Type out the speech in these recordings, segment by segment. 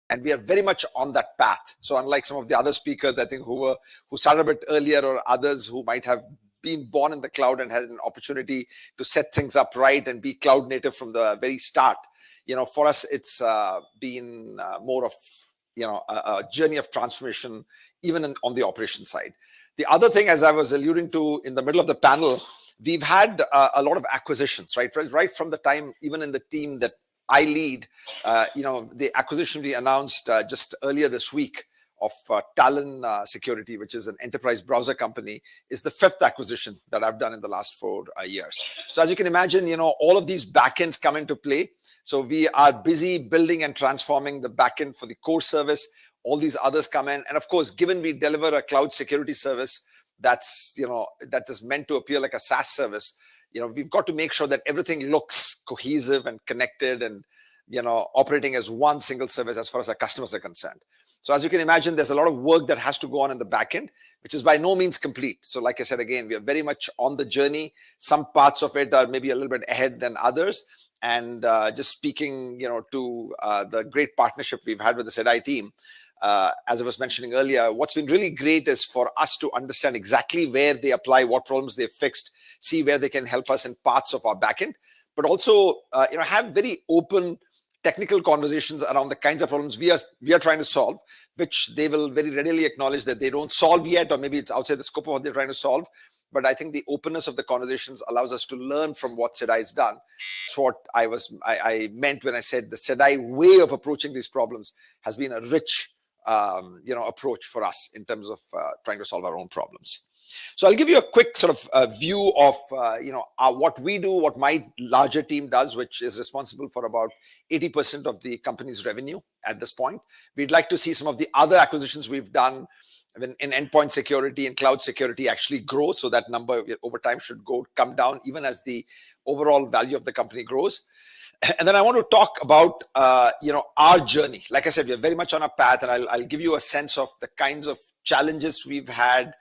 And we are very much on that path. So unlike some of the other speakers, I think who started a bit earlier, or others who might have been born in the cloud and had an opportunity to set things up right and be cloud native from the very start, for us, it's been more of, a journey of transformation, even on the operation side. The other thing, as I was alluding to in the middle of the panel, we've had a lot of acquisitions, right? Right from the time, even in the team that I lead, the acquisition we announced just earlier this week of Talon Security, which is an enterprise browser company, is the 5th acquisition that I've done in the last 4 years. So as you can imagine, all of these backends come into play. So we are busy building and transforming the backend for the core service. All these others come in. And of course, given we deliver a cloud security service that's, that is meant to appear like a SaaS service, we've got to make sure that everything looks cohesive and connected and, operating as one single service as far as our customers are concerned. So as you can imagine, there's a lot of work that has to go on in the back end, which is by no means complete. So like I said, again, we are very much on the journey. Some parts of it are maybe a little bit ahead than others. And just speaking, to the great partnership we've had with the Sedai team, as I was mentioning earlier, what's been really great is for us to understand exactly where they apply, what problems they've fixed, see where they can help us in parts of our backend, but also, have very open technical conversations around the kinds of problems we are trying to solve, which they will very readily acknowledge that they don't solve yet, or maybe it's outside the scope of what they're trying to solve. But I think the openness of the conversations allows us to learn from what Sedai has done. That's what I meant when I said the Sedai way of approaching these problems has been a rich, approach for us in terms of trying to solve our own problems. So I'll give you a quick sort of view of, what we do, what my larger team does, which is responsible for about 80% of the company's revenue at this point. We'd like to see some of the other acquisitions we've done in endpoint security and cloud security actually grow. So that number over time should come down, even as the overall value of the company grows. And then I want to talk about, our journey. Like I said, we're very much on a path, and I'll give you a sense of the kinds of challenges we've had,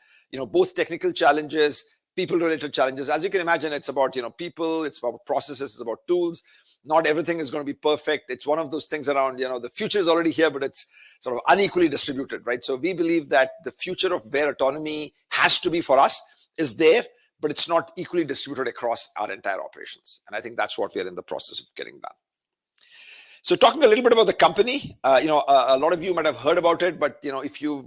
both technical challenges, people-related challenges. As you can imagine, it's about, people, it's about processes, it's about tools. Not everything is going to be perfect. It's one of those things around, the future is already here, but it's sort of unequally distributed, right? So we believe that the future of where autonomy has to be for us is there, but it's not equally distributed across our entire operations. And I think that's what we are in the process of getting done. So talking a little bit about the company, a lot of you might have heard about it, but, if you've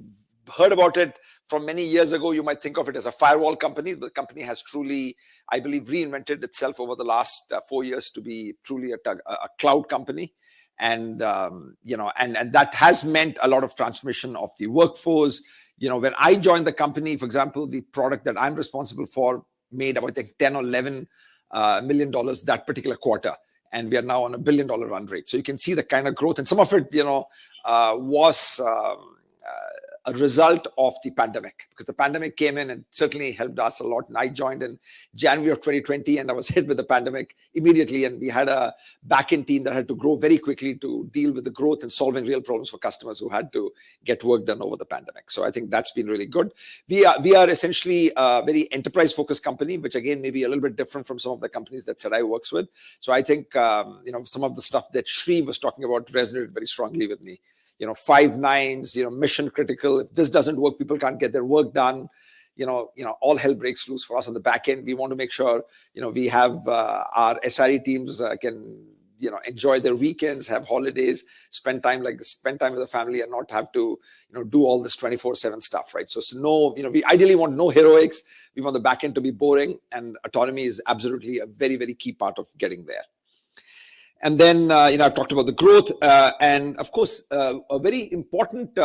heard about it from many years ago, you might think of it as a firewall company. The company has truly, I believe, reinvented itself over the last 4 years to be truly a cloud company. And, and that has meant a lot of transformation of the workforce. When I joined the company, for example, the product that I'm responsible for made about, I think, $10 or $11 million that particular quarter. And we are now on $1 billion run rate. So you can see the kind of growth. And some of it, was a result of the pandemic, because the pandemic came in and certainly helped us a lot. And I joined in January of 2020, and I was hit with the pandemic immediately. And we had a back-end team that had to grow very quickly to deal with the growth and solving real problems for customers who had to get work done over the pandemic. So I think that's been really good. We are essentially a very enterprise-focused company, which again may be a little bit different from some of the companies that Sedai works with. So I think some of the stuff that Shri was talking about resonated very strongly with me. 5 nines, mission critical. If this doesn't work, people can't get their work done. All hell breaks loose for us on the back end. We want to make sure, we have our SRE teams can, enjoy their weekends, have holidays, spend time with the family, and not have to, do all this 24/7 stuff, right? So no, we ideally want no heroics. We want the back end to be boring, and autonomy is absolutely a very, very key part of getting there. And then, I've talked about the growth, and of course, a very important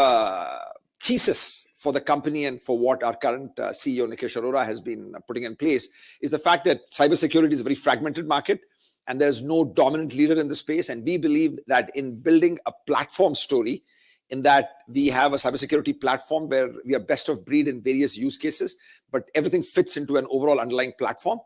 thesis for the company and for what our current CEO, Nikesh Arora, has been putting in place is the fact that cybersecurity is a very fragmented market, and there's no dominant leader in the space. And we believe that in building a platform story, in that we have a cybersecurity platform where we are best of breed in various use cases, but everything fits into an overall underlying platform.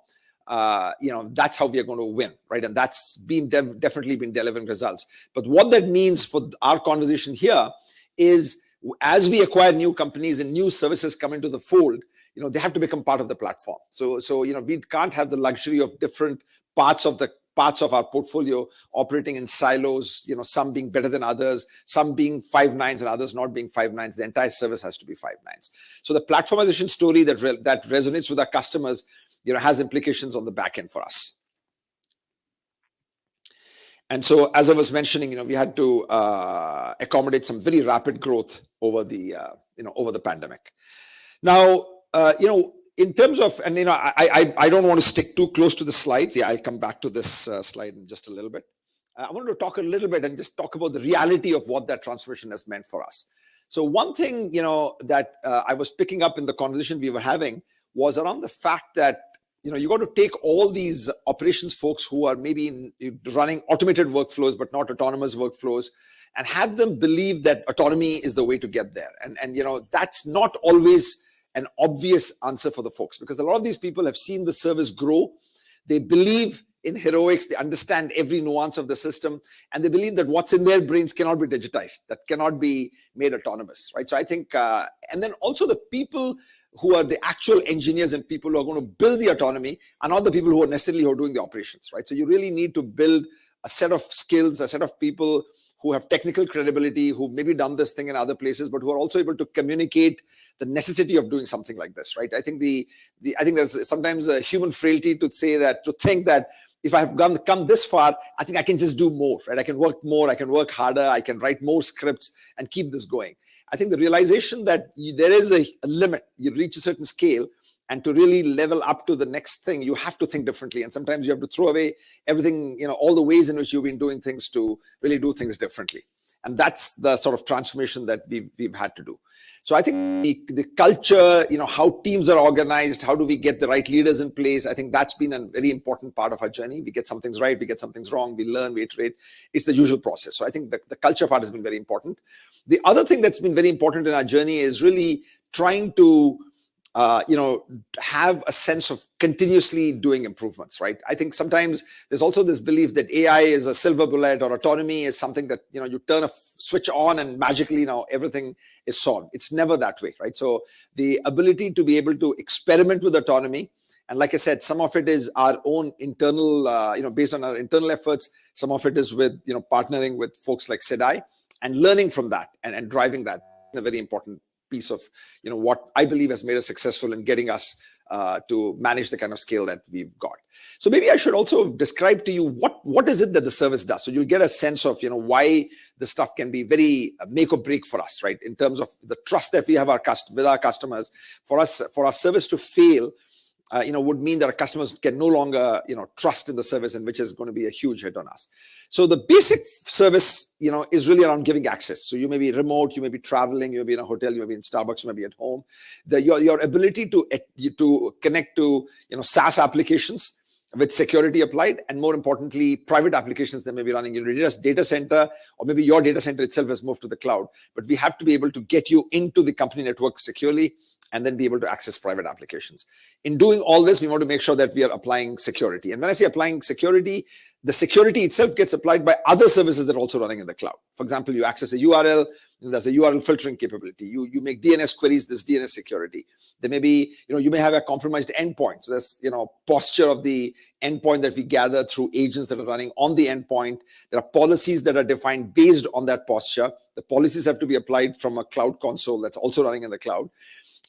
That's how we are going to win, right? And that's been definitely been delivering results. But what that means for our conversation here is, as we acquire new companies and new services come into the fold, they have to become part of the platform. So we can't have the luxury of different parts of the parts of our portfolio operating in silos, some being better than others, some being 5 nines and others not being 5 nines. The entire service has to be 5 nines. So the platformization story that resonates with our customers, has implications on the back end for us. And so, as I was mentioning, we had to accommodate some very rapid growth over the pandemic. Now, in terms of, and I don't want to stick too close to the slides. Yeah, I'll come back to this slide in just a little bit. I wanted to talk a little bit and just talk about the reality of what that transformation has meant for us. So one thing, that I was picking up in the conversation we were having was around the fact that, you got to take all these operations folks who are maybe running automated workflows, but not autonomous workflows, and have them believe that autonomy is the way to get there. And that's not always an obvious answer for the folks, because a lot of these people have seen the service grow. They believe in heroics. They understand every nuance of the system, and they believe that what's in their brains cannot be digitized, that cannot be made autonomous, right? So I think, and then also the people who are the actual engineers and people who are going to build the autonomy are not the people who are necessarily doing the operations, right? So you really need to build a set of skills, a set of people who have technical credibility, who've maybe done this thing in other places, but who are also able to communicate the necessity of doing something like this, right? I think I think there's sometimes a human frailty to think that if I have come this far, I think I can just do more, right? I can work more, I can work harder, I can write more scripts and keep this going. I think the realization that there is a limit, you reach a certain scale, and to really level up to the next thing, you have to think differently. And sometimes you have to throw away everything, all the ways in which you've been doing things to really do things differently. And that's the sort of transformation that we've had to do. So I think the culture, how teams are organized, how do we get the right leaders in place? I think that's been a very important part of our journey. We get some things right, we get some things wrong, we learn, we iterate. It's the usual process. So I think the culture part has been very important. The other thing that's been very important in our journey is really trying to have a sense of continuously doing improvements, right? I think sometimes there's also this belief that AI is a silver bullet, or autonomy is something that, you turn a switch on and magically now everything is solved. It's never that way, right? So the ability to be able to experiment with autonomy, and like I said, some of it is our own internal, based on our internal efforts. Some of it is with, partnering with folks like Sedai and learning from that and driving that, a very important piece of what I believe has made us successful in getting us to manage the kind of scale that we've got. So maybe I should also describe to you what is it that the service does, so you'll get a sense of why the stuff can be very make or break for us, right? In terms of the trust that we have with our customers. For our service to fail, would mean that our customers can no longer trust in the service, and which is going to be a huge hit on us. So the basic service, is really around giving access. So you may be remote, you may be traveling, you may be in a hotel, you may be in Starbucks, you may be at home. Your ability to connect to SaaS applications with security applied, and more importantly, private applications that may be running in your data center, or maybe your data center itself has moved to the cloud. But we have to be able to get you into the company network securely, and then be able to access private applications. In doing all this, we want to make sure that we are applying security. And when I say applying security, the security itself gets applied by other services that are also running in the cloud. For example, you access a URL, there's a URL filtering capability. You make DNS queries, there's DNS security. There may be, you may have a compromised endpoint. So there's, posture of the endpoint that we gather through agents that are running on the endpoint. There are policies that are defined based on that posture. The policies have to be applied from a cloud console that's also running in the cloud.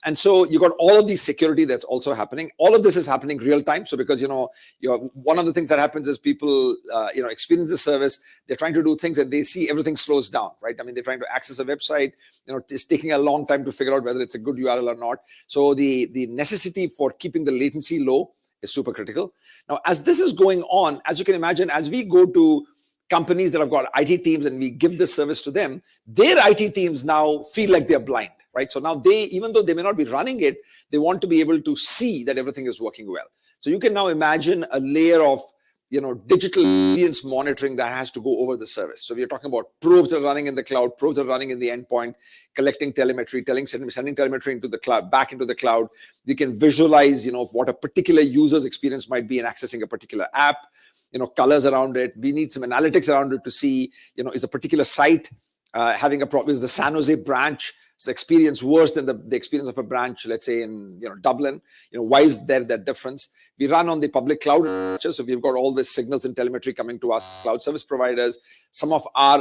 And so you got all of these security that's also happening. All of this is happening real time. So because, one of the things that happens is people, experience the service, they're trying to do things and they see everything slows down, right? I mean, they're trying to access a website, it's taking a long time to figure out whether it's a good URL or not. So the necessity for keeping the latency low is super critical. Now, as this is going on, as you can imagine, as we go to companies that have got IT teams and we give this service to them, their IT teams now feel like they're blind. Right. So now even though they may not be running it, they want to be able to see that everything is working well. So you can now imagine a layer of, digital experience monitoring that has to go over the service. So we are talking about probes that are running in the cloud, probes that are running in the endpoint, collecting telemetry, sending telemetry into the cloud, back into the cloud. We can visualize, what a particular user's experience might be in accessing a particular app, colors around it. We need some analytics around it to see, is a particular site having a problem? Is the San Jose branch experience worse than the experience of a branch, let's say in Dublin? Why is there that difference? We run on the public cloud infrastructure, so we've got all the signals and telemetry coming to us, cloud service providers. Some of our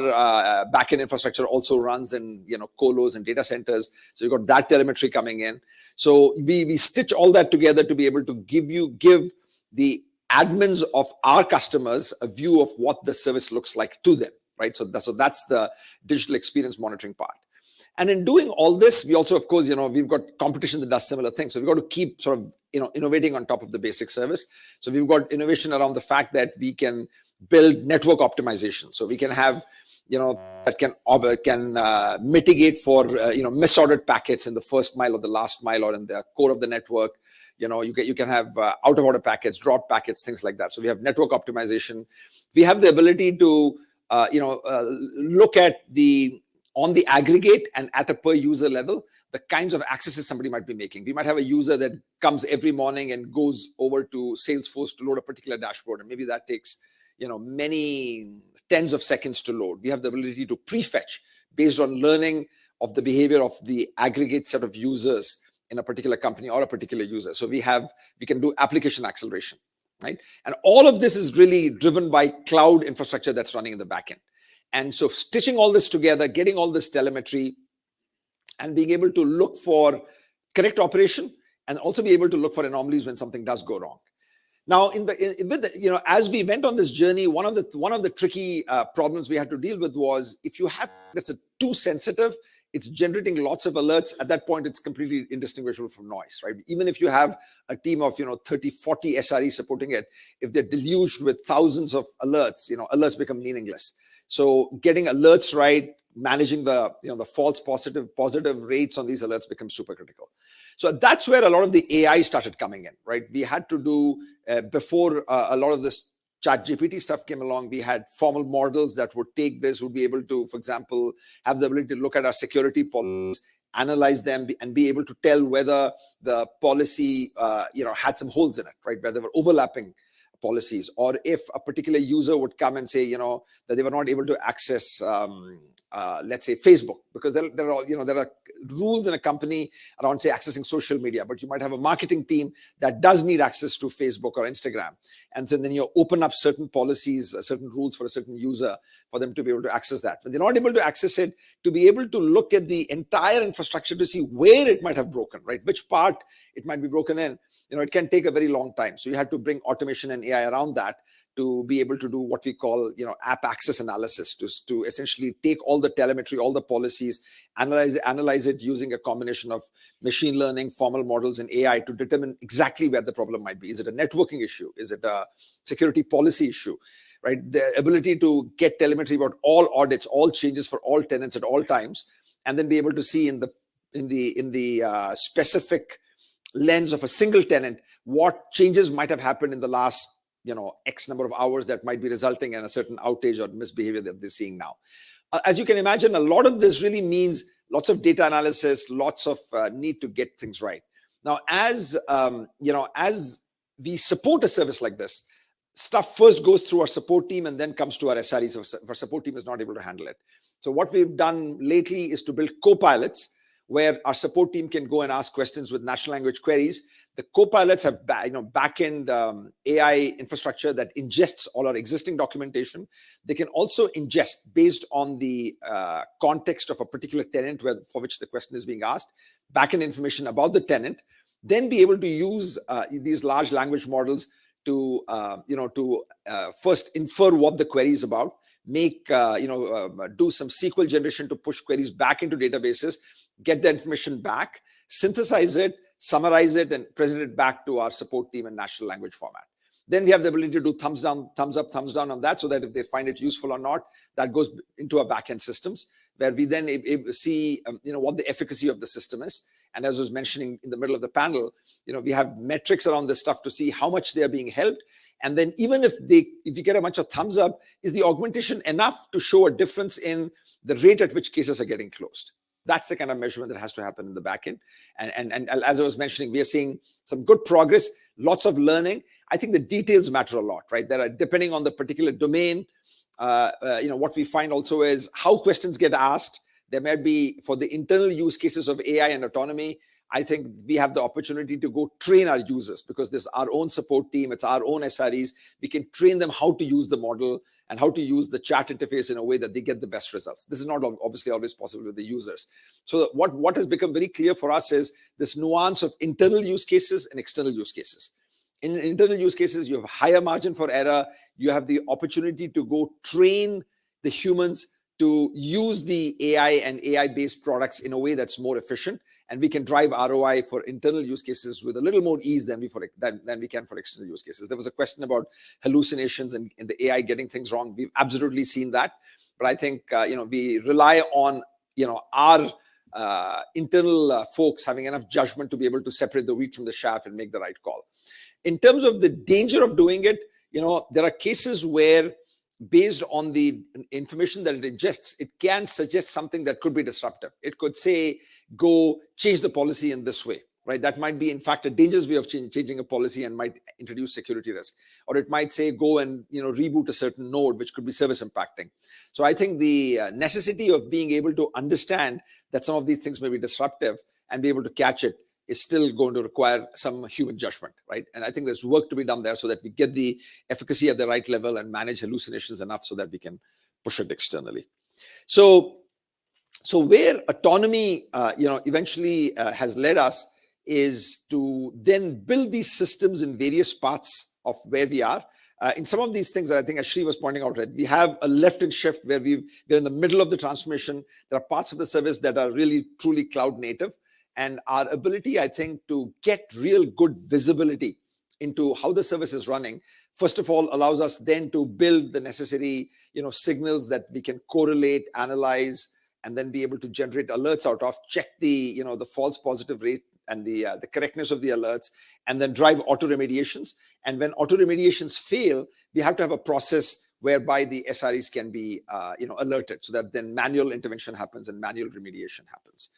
backend infrastructure also runs in colos and data centers. So you've got that telemetry coming in. So we stitch all that together to be able to give the admins of our customers a view of what the service looks like to them, right? So that's the digital experience monitoring part. And in doing all this, we also, of course, we've got competition that does similar things. So we've got to keep sort of, innovating on top of the basic service. So we've got innovation around the fact that we can build network optimization. So we can have, that can mitigate for, misordered packets in the first mile or the last mile or in the core of the network. You can have out of order packets, dropped packets, things like that. So we have network optimization. We have the ability to, look at on the aggregate and at a per user level, the kinds of accesses somebody might be making. We might have a user that comes every morning and goes over to Salesforce to load a particular dashboard, and maybe that takes many tens of seconds to load. We have the ability to prefetch based on learning of the behavior of the aggregate set of users in a particular company or a particular user. So we can do application acceleration, right? And all of this is really driven by cloud infrastructure that's running in the backend. And so stitching all this together, getting all this telemetry, and being able to look for correct operation, and also be able to look for anomalies when something does go wrong. Now, as we went on this journey, one of the tricky problems we had to deal with was if you have that's too sensitive, it's generating lots of alerts. At that point, it's completely indistinguishable from noise, right? Even if you have a team of 30, 40 SREs supporting it, if they're deluged with thousands of alerts, alerts become meaningless. So getting alerts right, managing the the false positive rates on these alerts becomes super critical. So that's where a lot of the AI started coming in, right? We had to do before a lot of this ChatGPT stuff came along. We had formal models that would take this, would be able to, for example, have the ability to look at our security policies, analyze them, and be able to tell whether the policy had some holes in it, right? Whether they were overlapping policies, or if a particular user would come and say, that they were not able to access, let's say, Facebook, because there are rules in a company around, say, accessing social media, but you might have a marketing team that does need access to Facebook or Instagram. And so then you open up certain policies, certain rules for a certain user for them to be able to access that. When they're not able to access it, to be able to look at the entire infrastructure to see where it might have broken, right? Which part it might be broken in. It can take a very long time. So you have to bring automation and AI around that to be able to do what we call, app access analysis, to essentially take all the telemetry, all the policies, analyze it using a combination of machine learning, formal models, and AI to determine exactly where the problem might be. Is it a networking issue? Is it a security policy issue? Right? The ability to get telemetry about all audits, all changes for all tenants at all times, and then be able to see in the specific lens of a single tenant what changes might have happened in the last X number of hours that might be resulting in a certain outage or misbehavior that they're seeing now. As you can imagine, a lot of this really means lots of data analysis, lots of need to get things right. Now, as we support a service like this, stuff first goes through our support team and then comes to our SREs if our support team is not able to handle it. So what we've done lately is to build copilots where our support team can go and ask questions with natural language queries. The copilots have backend AI infrastructure that ingests all our existing documentation. They can also ingest, based on the context of a particular tenant for which the question is being asked, backend information about the tenant, then be able to use these large language models to first infer what the query is about, make do some SQL generation to push queries back into databases, get the information back, synthesize it, summarize it, and present it back to our support team in natural language format. Then we have the ability to do thumbs down, thumbs up, thumbs down on that, so that if they find it useful or not, that goes into our backend systems, where we then see what the efficacy of the system is. And as I was mentioning in the middle of the panel, we have metrics around this stuff to see how much they are being helped. And then even if you get a bunch of thumbs up, is the augmentation enough to show a difference in the rate at which cases are getting closed? That's the kind of measurement that has to happen in the backend. And as I was mentioning, we are seeing some good progress, lots of learning. I think the details matter a lot, right? There are, depending on the particular domain, what we find also is how questions get asked. There might be, for the internal use cases of AI and autonomy, I think we have the opportunity to go train our users, because there's our own support team, it's our own SREs. We can train them how to use the model and how to use the chat interface in a way that they get the best results. This is not obviously always possible with the users. So what has become very clear for us is this nuance of internal use cases and external use cases. In internal use cases, you have higher margin for error. You have the opportunity to go train the humans to use the AI and AI-based products in a way that's more efficient. And we can drive ROI for internal use cases with a little more ease than we can for external use cases. There was a question about hallucinations and the AI getting things wrong. We've absolutely seen that. But I think, we rely on, our internal folks having enough judgment to be able to separate the wheat from the chaff and make the right call. In terms of the danger of doing it, there are cases where, based on the information that it ingests, it can suggest something that could be disruptive. It could say, go change the policy in this way, right? That might be, in fact, a dangerous way of changing a policy and might introduce security risk. Or it might say, go and reboot a certain node, which could be service impacting. So I think the necessity of being able to understand that some of these things may be disruptive and be able to catch it is still going to require some human judgment, right? And I think there's work to be done there so that we get the efficacy at the right level and manage hallucinations enough so that we can push it externally. So where autonomy, eventually has led us is to then build these systems in various parts of where we are. In some of these things that I think Ashri was pointing out, right, we have a lift and shift where we're in the middle of the transformation. There are parts of the service that are really truly cloud native. And our ability, I think, to get real good visibility into how the service is running, first of all, allows us then to build the necessary, signals that we can correlate, analyze, and then be able to generate alerts out of, check the, the false positive rate and the correctness of the alerts, and then drive auto remediations. And when auto remediations fail, we have to have a process whereby the SREs can be, alerted, so that then manual intervention happens and manual remediation happens.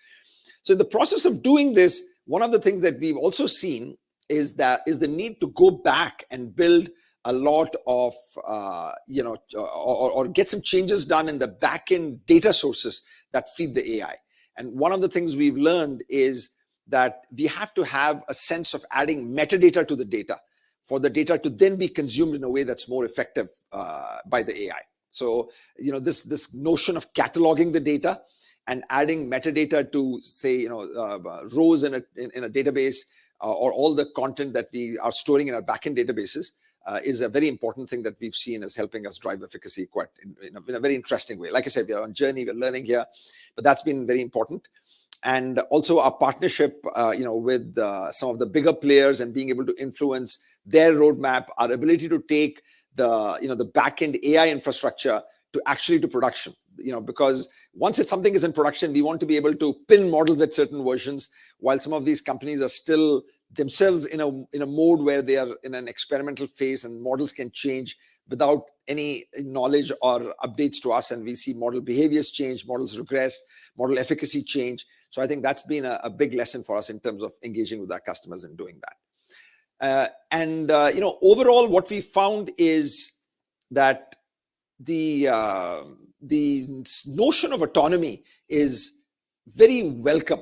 So in the process of doing this, one of the things that we've also seen is the need to go back and build a lot of, or get some changes done in the backend data sources that feed the AI. And one of the things we've learned is that we have to have a sense of adding metadata to the data for the data to then be consumed in a way that's more effective by the AI. So, this notion of cataloging the data and adding metadata to, say, rows in a database, or all the content that we are storing in our backend databases is a very important thing that we've seen as helping us drive efficacy quite in a very interesting way. Like I said, we're on journey, we're learning here, but that's been very important. And also our partnership, with some of the bigger players and being able to influence their roadmap, our ability to take the backend AI infrastructure to production, because once something is in production, we want to be able to pin models at certain versions, while some of these companies are still themselves in a mode where they are in an experimental phase and models can change without any knowledge or updates to us. And we see model behaviors change, models regress, model efficacy change. So I think that's been a big lesson for us in terms of engaging with our customers and doing that. Overall, what we found is that the notion of autonomy is very welcome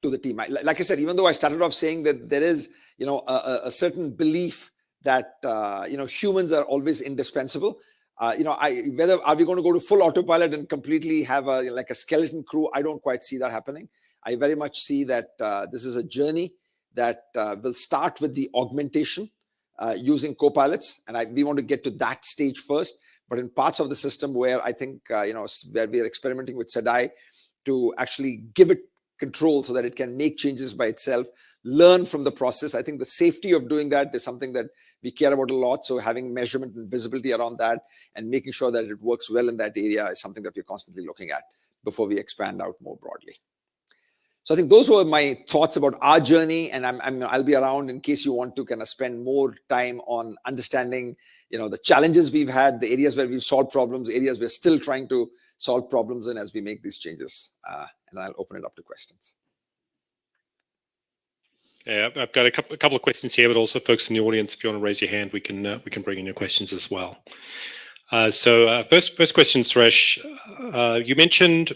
to the team. Like I said, even though I started off saying that there is, a certain belief that, humans are always indispensable. Whether are we going to go to full autopilot and completely have a skeleton crew? I don't quite see that happening. I very much see that this is a journey that will start with the augmentation using copilots, and we want to get to that stage first. But in parts of the system where I think, where we are experimenting with Sedai to actually give it control so that it can make changes by itself, learn from the process. I think the safety of doing that is something that we care about a lot. So having measurement and visibility around that and making sure that it works well in that area is something that we're constantly looking at before we expand out more broadly. So I think those were my thoughts about our journey, and I'll be around in case you want to kind of spend more time on understanding, the challenges we've had, the areas where we've solved problems, areas we're still trying to solve problems in as we make these changes. And I'll open it up to questions. Yeah, I've got a couple of questions here, but also folks in the audience, if you want to raise your hand, we can bring in your questions as well. So first question, Suresh, You mentioned,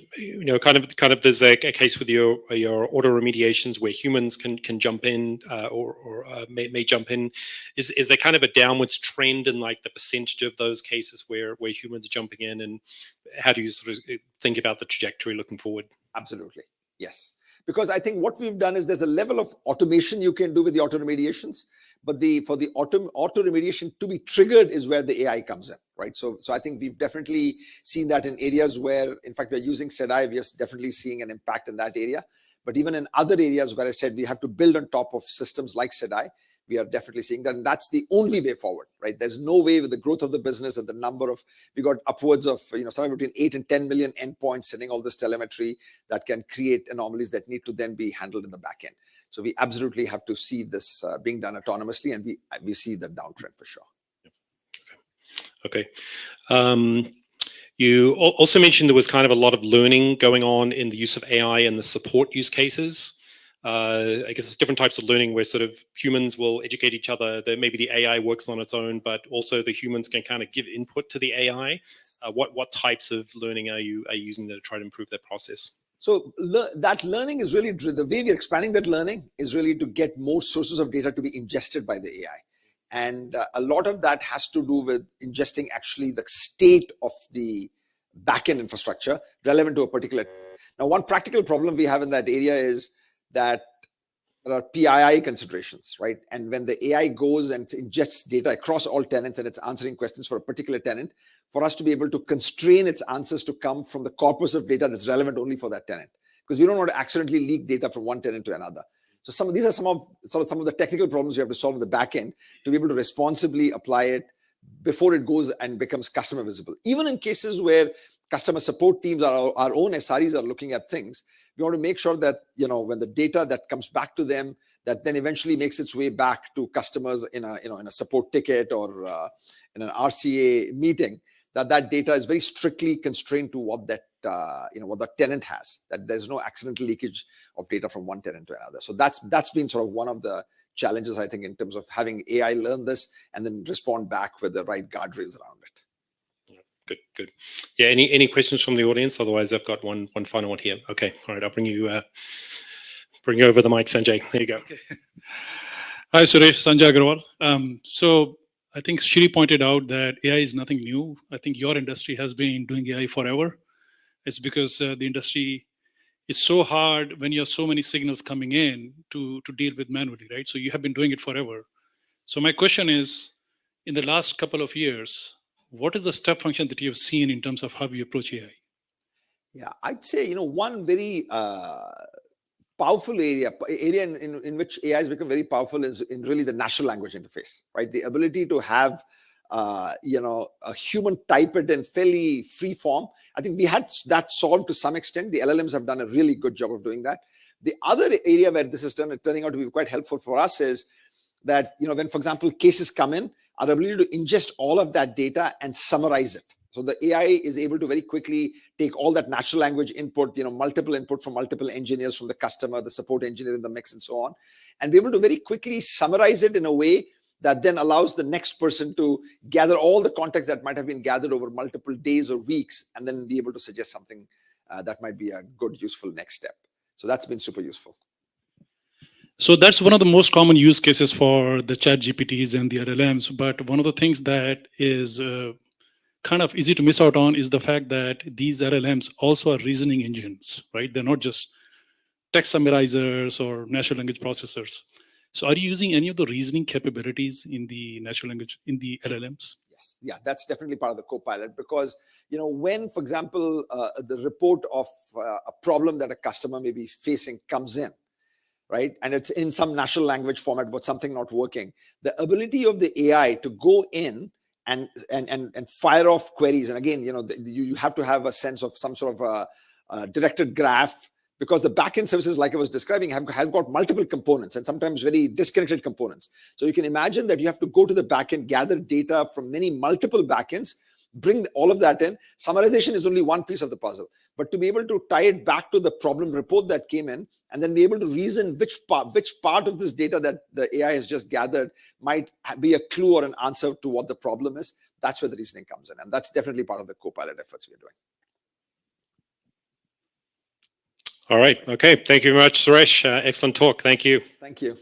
kind of there's a case with your auto remediations where humans can jump in or may jump in. Is there kind of a downwards trend in like the percentage of those cases where humans are jumping in, and how do you sort of think about the trajectory looking forward? Absolutely, yes. Because I think what we've done is there's a level of automation you can do with the auto remediations, but for the auto remediation to be triggered is where the AI comes in, right? So I think we've definitely seen that in areas where, in fact, we're using Sedai, we are definitely seeing an impact in that area. But even in other areas where I said we have to build on top of systems like Sedai, we are definitely seeing that, and that's the only way forward, right? There's no way with the growth of the business and the number of, we got upwards of, somewhere between 8 and 10 million endpoints sending all this telemetry that can create anomalies that need to then be handled in the back end. So we absolutely have to see this being done autonomously, and we see the downtrend for sure. Okay. You also mentioned there was kind of a lot of learning going on in the use of AI and the support use cases. I guess it's different types of learning where sort of humans will educate each other. That maybe the AI works on its own, but also the humans can kind of give input to the AI. What types of learning are you using to try to improve that process? So that learning is really, the way we're expanding that learning is really to get more sources of data to be ingested by the AI. And a lot of that has to do with ingesting actually the state of the backend infrastructure relevant to a particular. Now, one practical problem we have in that area is that there are PII considerations, right? And when the AI goes and ingests data across all tenants and it's answering questions for a particular tenant, for us to be able to constrain its answers to come from the corpus of data that's relevant only for that tenant, because we don't want to accidentally leak data from one tenant to another. So these are some of the technical problems we have to solve in the back end to be able to responsibly apply it before it goes and becomes customer visible. Even in cases where customer support teams, our own SREs are looking at things, we want to make sure that, when the data that comes back to them, that then eventually makes its way back to customers in a support ticket or in an RCA meeting, that data is very strictly constrained to what that what the tenant has, that there's no accidental leakage of data from one tenant to another. So that's been sort of one of the challenges, I think, in terms of having AI learn this and then respond back with the right guardrails around it. Good. Yeah. Any questions from the audience? Otherwise, I've got one final one here. Okay. All right. I'll bring you over the mic, Sanjay. There you go. Okay. Hi, Suresh. Sangiah Agrawal. So I think Shri pointed out that AI is nothing new. I think your industry has been doing AI forever. It's because the industry is so hard when you have so many signals coming in to deal with manually, right? So you have been doing it forever. So my question is, in the last couple of years, what is the step function that you have seen in terms of how you approach AI? Yeah, I'd say, one very powerful area in which AI has become very powerful is in really the natural language interface, right? The ability to have, a human type it in fairly free form. I think we had that solved to some extent. The LLMs have done a really good job of doing that. The other area where this is turning out to be quite helpful for us is that, when, for example, cases come in, our ability to ingest all of that data and summarize it. So the AI is able to very quickly take all that natural language input, multiple input from multiple engineers, from the customer, the support engineer in the mix, and so on, and be able to very quickly summarize it in a way that then allows the next person to gather all the context that might have been gathered over multiple days or weeks, and then be able to suggest something that might be a good, useful next step. So that's been super useful. So that's one of the most common use cases for the chat GPTs and the LLMs. But one of the things that is kind of easy to miss out on is the fact that these LLMs also are reasoning engines, right? They're not just text summarizers or natural language processors. So are you using any of the reasoning capabilities in the natural language, in the LLMs? Yes, yeah, that's definitely part of the Copilot, because, when, for example, the report of a problem that a customer may be facing comes in, right? And it's in some natural language format, but something not working. The ability of the AI to go in and fire off queries. And again, you have to have a sense of some sort of a directed graph, because the backend services, like I was describing, have got multiple components and sometimes very disconnected components. So you can imagine that you have to go to the backend, gather data from many multiple backends, bring all of that in. Summarization is only one piece of the puzzle, but to be able to tie it back to the problem report that came in, and then be able to reason which part of this data that the AI has just gathered might be a clue or an answer to what the problem is. That's where the reasoning comes in, and that's definitely part of the Copilot efforts we're doing. All right. Okay. Thank you very much, Suresh. Excellent talk. Thank you. Thank you.